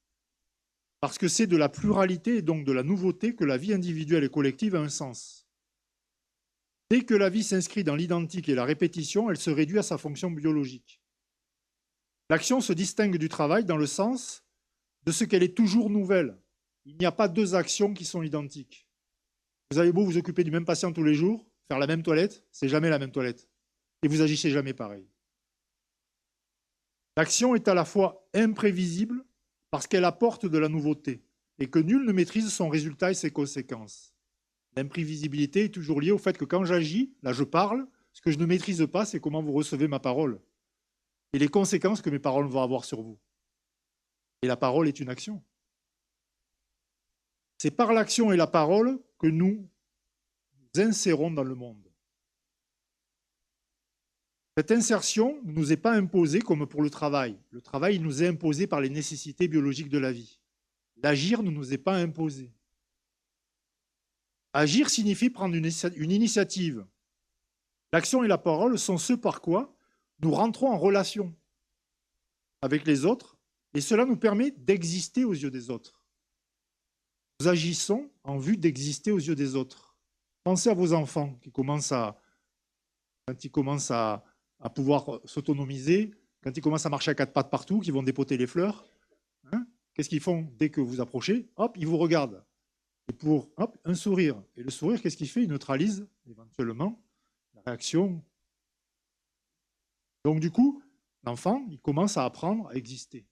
Speaker 1: Parce que c'est de la pluralité et donc de la nouveauté que la vie individuelle et collective a un sens. Dès que la vie s'inscrit dans l'identique et la répétition, elle se réduit à sa fonction biologique. L'action se distingue du travail dans le sens de ce qu'elle est toujours nouvelle. Il n'y a pas deux actions qui sont identiques. Vous avez beau vous occuper du même patient tous les jours, faire la même toilette, c'est jamais la même toilette. Et vous agissez jamais pareil. L'action est à la fois imprévisible parce qu'elle apporte de la nouveauté et que nul ne maîtrise son résultat et ses conséquences. L'imprévisibilité est toujours liée au fait que quand j'agis, là je parle, ce que je ne maîtrise pas, c'est comment vous recevez ma parole et les conséquences que mes paroles vont avoir sur vous. Et la parole est une action. C'est par l'action et la parole que nous nous insérons dans le monde. Cette insertion ne nous est pas imposée comme pour le travail. Le travail nous est imposé par les nécessités biologiques de la vie. L'agir ne nous est pas imposé. Agir signifie prendre une initiative. L'action et la parole sont ce par quoi nous rentrons en relation avec les autres et cela nous permet d'exister aux yeux des autres. Nous agissons en vue d'exister aux yeux des autres. Pensez à vos enfants qui commencent quand ils commencent à pouvoir s'autonomiser, quand ils commencent à marcher à quatre pattes partout, qui vont dépoter les fleurs. Hein, qu'est-ce qu'ils font dès que vous approchez? Hop, ils vous regardent. Et pour un sourire. Et le sourire, qu'est-ce qu'il fait? Il neutralise éventuellement la réaction. Donc du coup, l'enfant, il commence à apprendre à exister.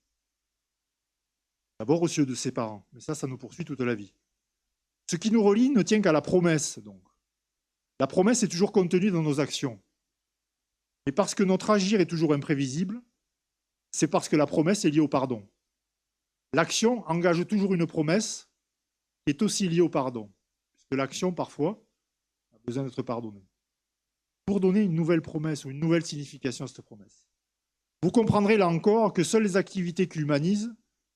Speaker 1: D'abord aux yeux de ses parents. Mais ça nous poursuit toute la vie. Ce qui nous relie ne tient qu'à la promesse, donc. La promesse est toujours contenue dans nos actions. Mais parce que notre agir est toujours imprévisible, c'est parce que la promesse est liée au pardon. L'action engage toujours une promesse qui est aussi liée au pardon. Puisque l'action, parfois, a besoin d'être pardonnée. Pour donner une nouvelle promesse ou une nouvelle signification à cette promesse. Vous comprendrez là encore que seules les activités qui humanisent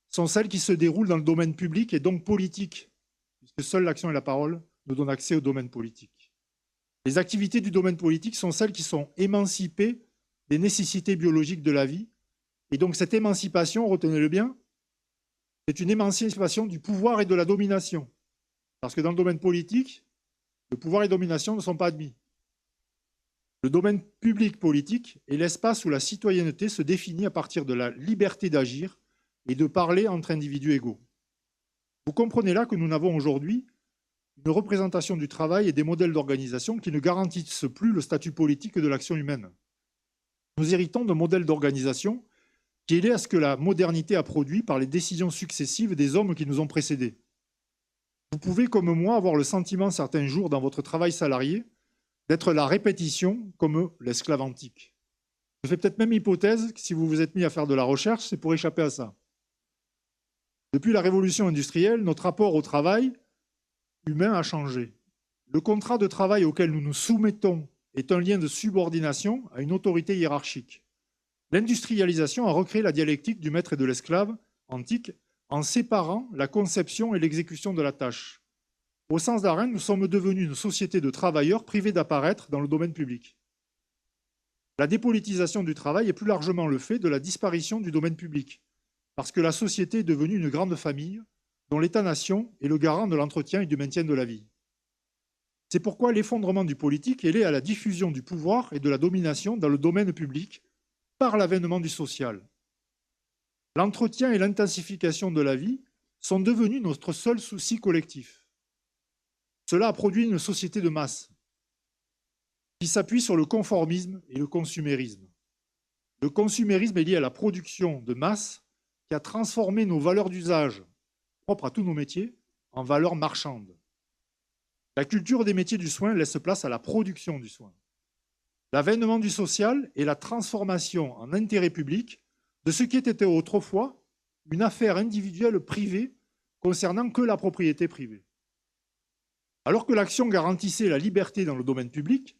Speaker 1: sont celles qui se déroulent dans le domaine public et donc politique, puisque seule l'action et la parole nous donnent accès au domaine politique. Les activités du domaine politique sont celles qui sont émancipées des nécessités biologiques de la vie. Et donc cette émancipation, retenez-le bien, c'est une émancipation du pouvoir et de la domination. Parce que dans le domaine politique, Le pouvoir et domination ne sont pas admis. Le domaine public politique est l'espace où la citoyenneté se définit à partir de la liberté d'agir et de parler entre individus égaux. Vous comprenez là que nous n'avons aujourd'hui une représentation du travail et des modèles d'organisation qui ne garantissent plus le statut politique de l'action humaine. Nous héritons d'un modèle d'organisation qui est lié à ce que la modernité a produit par les décisions successives des hommes qui nous ont précédés. Vous pouvez, comme moi, avoir le sentiment certains jours dans votre travail salarié d'être la répétition comme l'esclave antique. Je fais peut-être même hypothèse que si vous vous êtes mis à faire de la recherche, c'est pour échapper à ça. Depuis la révolution industrielle, notre rapport au travail humain a changé. Le contrat de travail auquel nous nous soumettons est un lien de subordination à une autorité hiérarchique. L'industrialisation a recréé la dialectique du maître et de l'esclave antique en séparant la conception et l'exécution de la tâche. Au sens d'Arendt, nous sommes devenus une société de travailleurs privés d'apparaître dans le domaine public. La dépolitisation du travail est plus largement le fait de la disparition du domaine public, parce que la société est devenue une grande famille dont l'État-nation est le garant de l'entretien et du maintien de la vie. C'est pourquoi l'effondrement du politique est lié à la diffusion du pouvoir et de la domination dans le domaine public par l'avènement du social. L'entretien et l'intensification de la vie sont devenus notre seul souci collectif. Cela a produit une société de masse qui s'appuie sur le conformisme et le consumérisme. Le consumérisme est lié à la production de masse qui a transformé nos valeurs d'usage, propres à tous nos métiers, en valeurs marchandes. La culture des métiers du soin laisse place à la production du soin. L'avènement du social est la transformation en intérêt public de ce qui était autrefois une affaire individuelle privée concernant que la propriété privée. Alors que l'action garantissait la liberté dans le domaine public,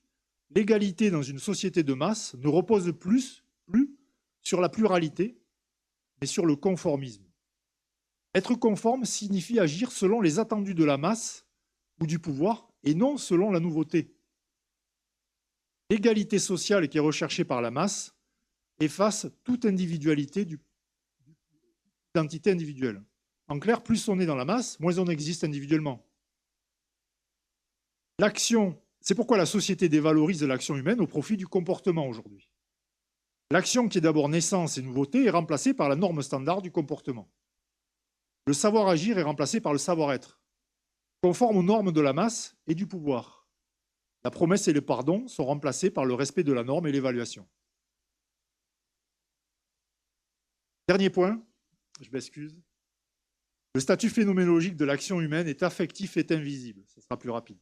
Speaker 1: l'égalité dans une société de masse ne repose plus sur la pluralité, mais sur le conformisme. Être conforme signifie agir selon les attendus de la masse ou du pouvoir et non selon la nouveauté. L'égalité sociale qui est recherchée par la masse efface toute individualité d'identité individuelle. En clair, plus on est dans la masse, moins on existe individuellement. L'action, c'est pourquoi la société dévalorise l'action humaine au profit du comportement aujourd'hui. L'action qui est d'abord naissance et nouveauté est remplacée par la norme standard du comportement. Le savoir-agir est remplacé par le savoir-être, conforme aux normes de la masse et du pouvoir. La promesse et le pardon sont remplacés par le respect de la norme et l'évaluation. Dernier point, je m'excuse. Le statut phénoménologique de l'action humaine est affectif et invisible. Ce sera plus rapide.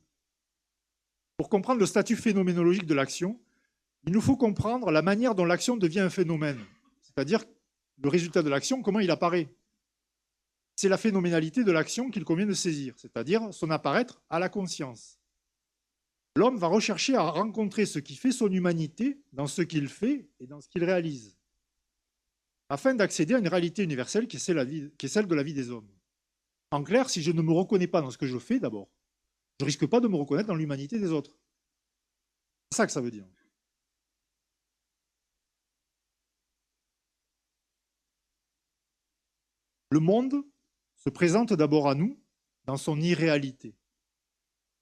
Speaker 1: Pour comprendre le statut phénoménologique de l'action, il nous faut comprendre la manière dont l'action devient un phénomène, c'est-à-dire le résultat de l'action, comment il apparaît. C'est la phénoménalité de l'action qu'il convient de saisir, c'est-à-dire son apparaître à la conscience. L'homme va rechercher à rencontrer ce qui fait son humanité dans ce qu'il fait et dans ce qu'il réalise, afin d'accéder à une réalité universelle qui est celle de la vie des hommes. En clair, si je ne me reconnais pas dans ce que je fais d'abord, je ne risque pas de me reconnaître dans l'humanité des autres. C'est ça que ça veut dire. Le monde se présente d'abord à nous dans son irréalité.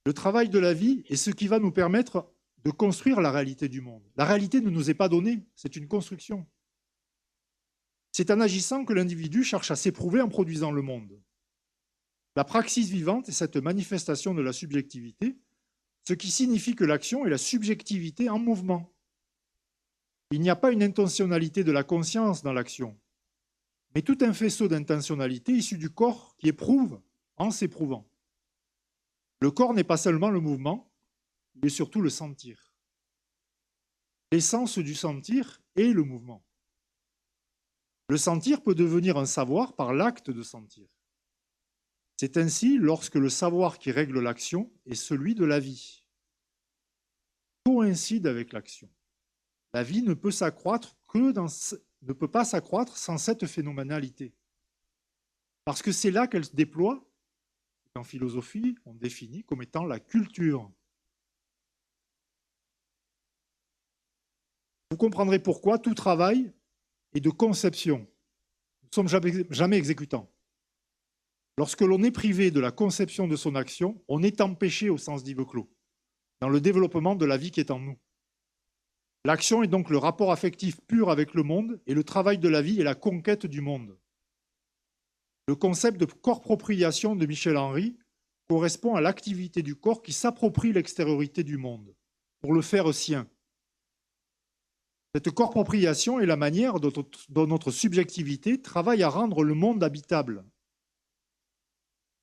Speaker 1: Le travail de la vie est ce qui va nous permettre de construire la réalité du monde. La réalité ne nous est pas donnée, c'est une construction. C'est en agissant que l'individu cherche à s'éprouver en produisant le monde. La praxis vivante est cette manifestation de la subjectivité, ce qui signifie que l'action est la subjectivité en mouvement. Il n'y a pas une intentionnalité de la conscience dans l'action, mais tout un faisceau d'intentionnalité issu du corps qui éprouve en s'éprouvant. Le corps n'est pas seulement le mouvement, il est surtout le sentir. L'essence du sentir est le mouvement. Le sentir peut devenir un savoir par l'acte de sentir. C'est ainsi lorsque le savoir qui règle l'action est celui de la vie. Coïncide avec l'action. La vie ne peut pas s'accroître sans cette phénoménalité. Parce que c'est là qu'elle se déploie, qu'en philosophie, on définit comme étant la culture. Vous comprendrez pourquoi tout travail est de conception. Nous ne sommes jamais exécutants. Lorsque l'on est privé de la conception de son action, on est empêché au sens d'Yves Clos. dans le développement de la vie qui est en nous. L'action est donc le rapport affectif pur avec le monde et le travail de la vie est la conquête du monde. Le concept de corpropriation de Michel Henry correspond à l'activité du corps qui s'approprie l'extériorité du monde pour le faire sien. Cette corpropriation est la manière dont notre subjectivité travaille à rendre le monde habitable.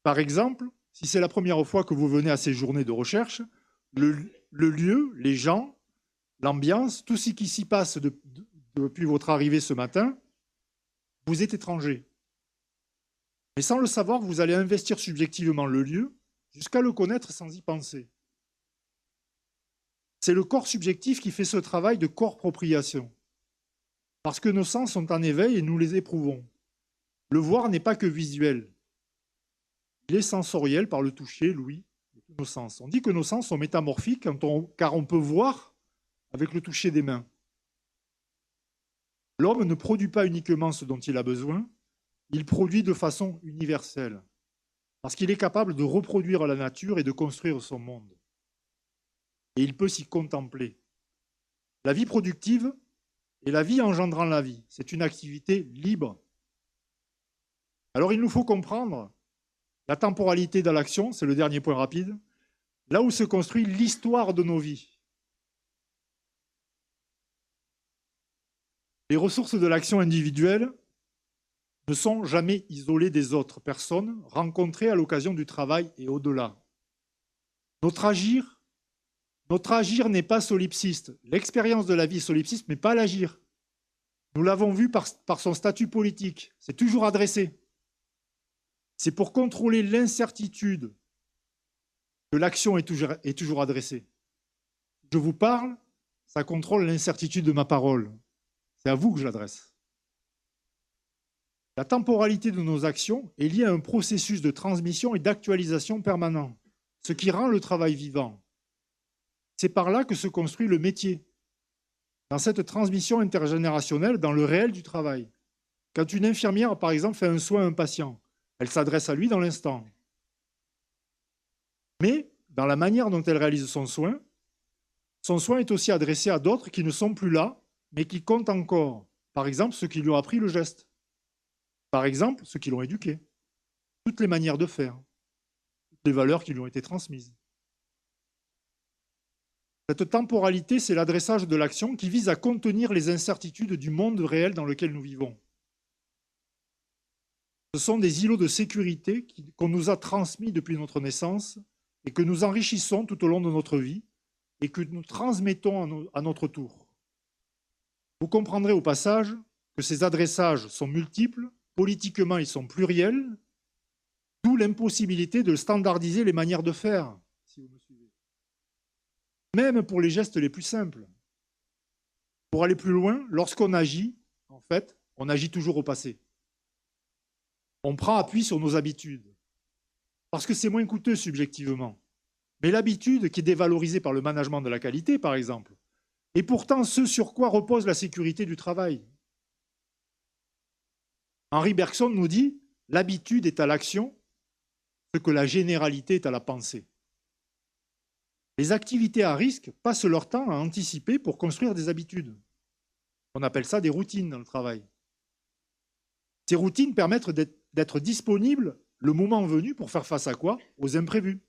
Speaker 1: Par exemple, si c'est la première fois que vous venez à ces journées de recherche, le lieu, les gens, l'ambiance, tout ce qui s'y passe depuis votre arrivée ce matin, vous est étranger. Mais sans le savoir, vous allez investir subjectivement le lieu jusqu'à le connaître sans y penser. C'est le corps subjectif qui fait ce travail de corpropriation. Parce que nos sens sont en éveil et nous les éprouvons. Le voir n'est pas que visuel. Il est sensoriel par le toucher, l'ouïe, et tous nos sens. On dit que nos sens sont métamorphiques car on peut voir avec le toucher des mains. L'homme ne produit pas uniquement ce dont il a besoin, il produit de façon universelle, parce qu'il est capable de reproduire la nature et de construire son monde. Et il peut s'y contempler. La vie productive et la vie engendrant la vie, c'est une activité libre. Alors il nous faut comprendre la temporalité de l'action, c'est le dernier point rapide, là où se construit l'histoire de nos vies. Les ressources de l'action individuelle ne sont jamais isolées des autres personnes rencontrées à l'occasion du travail et au-delà. Notre agir n'est pas solipsiste. L'expérience de la vie est solipsiste, mais pas l'agir. Nous l'avons vu par son statut politique. C'est toujours adressé. C'est pour contrôler l'incertitude que l'action est toujours adressée. Je vous parle, ça contrôle l'incertitude de ma parole. C'est à vous que je l'adresse. La temporalité de nos actions est liée à un processus de transmission et d'actualisation permanent, ce qui rend le travail vivant. C'est par là que se construit le métier, dans cette transmission intergénérationnelle, dans le réel du travail. Quand une infirmière, par exemple, fait un soin à un patient, elle s'adresse à lui dans l'instant. Mais, dans la manière dont elle réalise son soin est aussi adressé à d'autres qui ne sont plus là, mais qui comptent encore. Par exemple, ceux qui lui ont appris le geste. Par exemple, ceux qui l'ont éduqué. Toutes les manières de faire. Toutes les valeurs qui lui ont été transmises. Cette temporalité, c'est l'adressage de l'action qui vise à contenir les incertitudes du monde réel dans lequel nous vivons. Ce sont des îlots de sécurité qu'on nous a transmis depuis notre naissance et que nous enrichissons tout au long de notre vie et que nous transmettons à notre tour. Vous comprendrez au passage que ces adressages sont multiples, politiquement ils sont pluriels, d'où l'impossibilité de standardiser les manières de faire, si vous me suivez. Même pour les gestes les plus simples. Pour aller plus loin, lorsqu'on agit, en fait, on agit toujours au passé. On prend appui sur nos habitudes, parce que c'est moins coûteux subjectivement. Mais l'habitude, qui est dévalorisée par le management de la qualité, par exemple, est pourtant ce sur quoi repose la sécurité du travail. Henri Bergson nous dit « L'habitude est à l'action, ce que la généralité est à la pensée ». Les activités à risque passent leur temps à anticiper pour construire des habitudes. On appelle ça des routines dans le travail. Ces routines permettent d'être disponibles le moment venu pour faire face à quoi? Aux imprévus.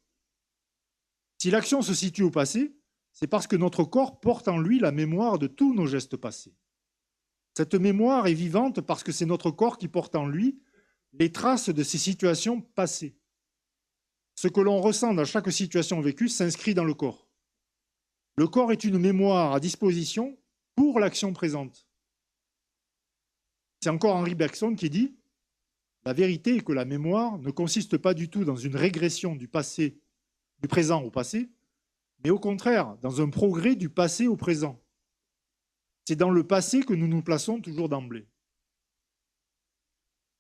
Speaker 1: Si l'action se situe au passé, c'est parce que notre corps porte en lui la mémoire de tous nos gestes passés. Cette mémoire est vivante parce que c'est notre corps qui porte en lui les traces de ces situations passées. Ce que l'on ressent dans chaque situation vécue s'inscrit dans le corps. Le corps est une mémoire à disposition pour l'action présente. C'est encore Henri Bergson qui dit « La vérité est que la mémoire ne consiste pas du tout dans une régression du présent au passé, mais au contraire, dans un progrès du passé au présent. C'est dans le passé que nous nous plaçons toujours d'emblée. »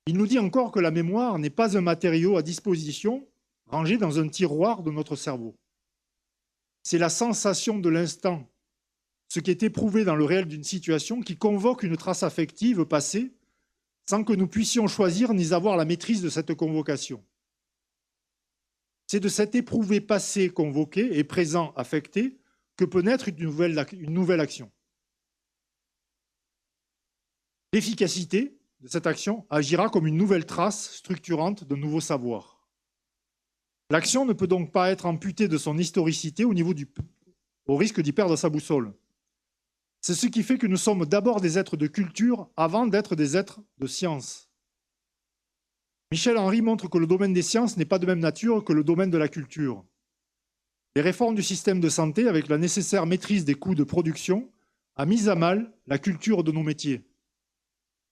Speaker 1: Il nous dit encore que la mémoire n'est pas un matériau à disposition rangé dans un tiroir de notre cerveau. C'est la sensation de l'instant, ce qui est éprouvé dans le réel d'une situation qui convoque une trace affective passée sans que nous puissions choisir ni avoir la maîtrise de cette convocation. C'est de cet éprouvé passé convoqué et présent affecté que peut naître une nouvelle action. L'efficacité de cette action agira comme une nouvelle trace structurante de nouveaux savoirs. L'action ne peut donc pas être amputée de son historicité au risque d'y perdre sa boussole. C'est ce qui fait que nous sommes d'abord des êtres de culture avant d'être des êtres de science. Michel Henry montre que le domaine des sciences n'est pas de même nature que le domaine de la culture. Les réformes du système de santé, avec la nécessaire maîtrise des coûts de production, a mis à mal la culture de nos métiers.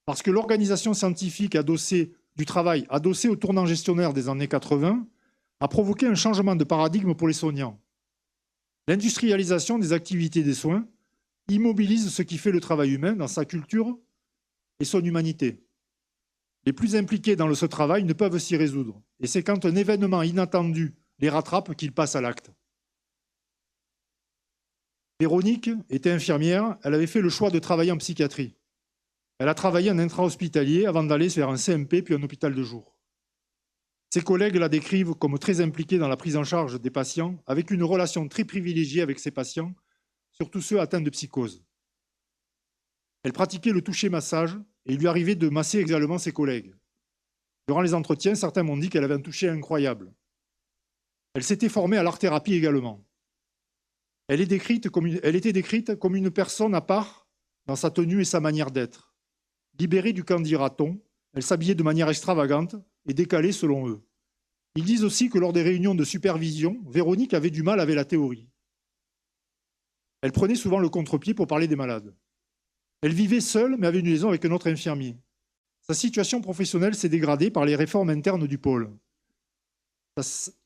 Speaker 1: Parce que l'organisation scientifique du travail adossée au tournant gestionnaire des années 80 a provoqué un changement de paradigme pour les soignants. L'industrialisation des activités des soins immobilise ce qui fait le travail humain dans sa culture et son humanité. Les plus impliqués dans ce travail ne peuvent s'y résoudre. Et c'est quand un événement inattendu les rattrape qu'ils passent à l'acte. Véronique était infirmière, elle avait fait le choix de travailler en psychiatrie. Elle a travaillé en intra-hospitalier avant d'aller vers un CMP puis un hôpital de jour. Ses collègues la décrivent comme très impliquée dans la prise en charge des patients, avec une relation très privilégiée avec ses patients, surtout ceux atteints de psychose. Elle pratiquait le toucher-massage et il lui arrivait de masser également ses collègues. Durant les entretiens, certains m'ont dit qu'elle avait un toucher incroyable. Elle s'était formée à l'art-thérapie également. Elle était décrite comme une personne à part dans sa tenue et sa manière d'être. Libérée du camp dira-t-on, elle s'habillait de manière extravagante et décalée selon eux. Ils disent aussi que lors des réunions de supervision, Véronique avait du mal avec la théorie. Elle prenait souvent le contre-pied pour parler des malades. Elle vivait seule, mais avait une liaison avec un autre infirmier. Sa situation professionnelle s'est dégradée par les réformes internes du pôle.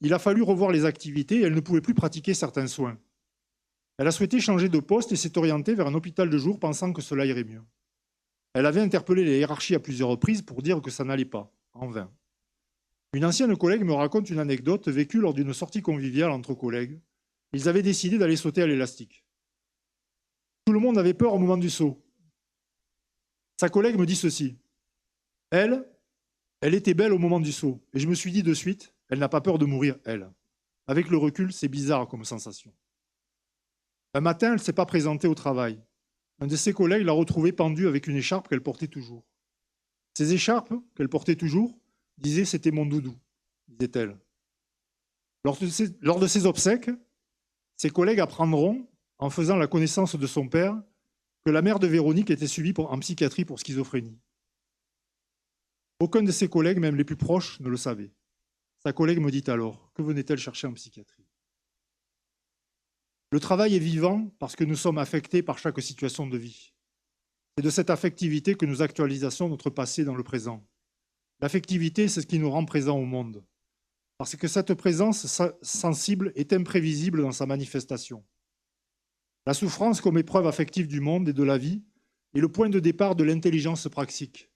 Speaker 1: Il a fallu revoir les activités et elle ne pouvait plus pratiquer certains soins. Elle a souhaité changer de poste et s'est orientée vers un hôpital de jour pensant que cela irait mieux. Elle avait interpellé les hiérarchies à plusieurs reprises pour dire que ça n'allait pas, en vain. Une ancienne collègue me raconte une anecdote vécue lors d'une sortie conviviale entre collègues. Ils avaient décidé d'aller sauter à l'élastique. Tout le monde avait peur au moment du saut. Sa collègue me dit ceci. Elle était belle au moment du saut. Et je me suis dit de suite, elle n'a pas peur de mourir, elle. Avec le recul, c'est bizarre comme sensation. Un matin, elle ne s'est pas présentée au travail. Un de ses collègues l'a retrouvée pendue avec une écharpe qu'elle portait toujours. Ces écharpes qu'elle portait toujours disaient « c'était mon doudou », disait-elle. Lors de ses obsèques, ses collègues apprendront, en faisant la connaissance de son père, que la mère de Véronique était suivie en psychiatrie pour schizophrénie. Aucun de ses collègues, même les plus proches, ne le savait. Sa collègue me dit alors, que venait-elle chercher en psychiatrie? Le travail est vivant parce que nous sommes affectés par chaque situation de vie. C'est de cette affectivité que nous actualisons notre passé dans le présent. L'affectivité, c'est ce qui nous rend présents au monde. Parce que cette présence sensible est imprévisible dans sa manifestation. La souffrance comme épreuve affective du monde et de la vie est le point de départ de l'intelligence praxique.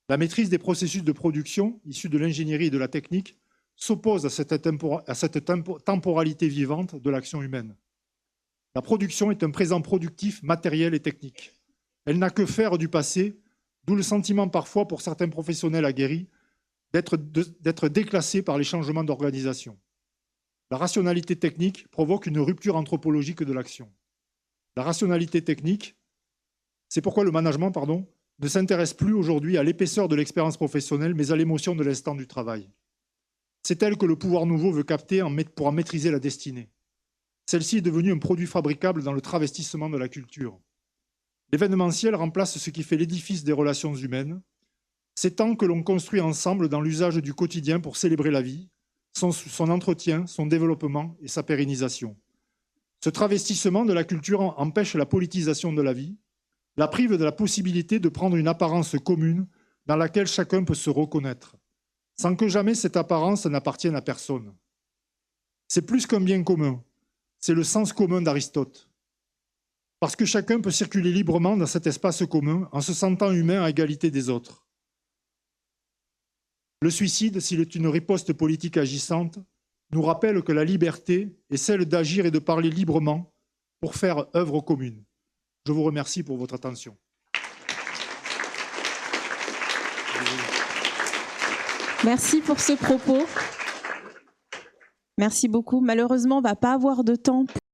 Speaker 1: La maîtrise des processus de production, issus de l'ingénierie et de la technique, s'oppose à cette temporalité vivante de l'action humaine. La production est un présent productif, matériel et technique. Elle n'a que faire du passé, d'où le sentiment parfois pour certains professionnels aguerris d'être déclassés par les changements d'organisation. La rationalité technique provoque une rupture anthropologique de l'action. La rationalité technique, c'est pourquoi le management, ne s'intéresse plus aujourd'hui à l'épaisseur de l'expérience professionnelle, mais à l'émotion de l'instant du travail. C'est elle que le pouvoir nouveau veut capter pour en maîtriser la destinée. Celle-ci est devenue un produit fabricable dans le travestissement de la culture. L'événementiel remplace ce qui fait l'édifice des relations humaines. C'est tant que l'on construit ensemble dans l'usage du quotidien pour célébrer la vie, son entretien, son développement et sa pérennisation. Ce travestissement de la culture empêche la politisation de la vie, la prive de la possibilité de prendre une apparence commune dans laquelle chacun peut se reconnaître, sans que jamais cette apparence n'appartienne à personne. C'est plus qu'un bien commun, c'est le sens commun d'Aristote. Parce que chacun peut circuler librement dans cet espace commun en se sentant humain à égalité des autres. Le suicide, s'il est une riposte politique agissante, nous rappelle que la liberté est celle d'agir et de parler librement pour faire œuvre commune. Je vous remercie pour votre attention.
Speaker 2: Merci pour ce propos. Merci beaucoup. Malheureusement, on ne va pas avoir de temps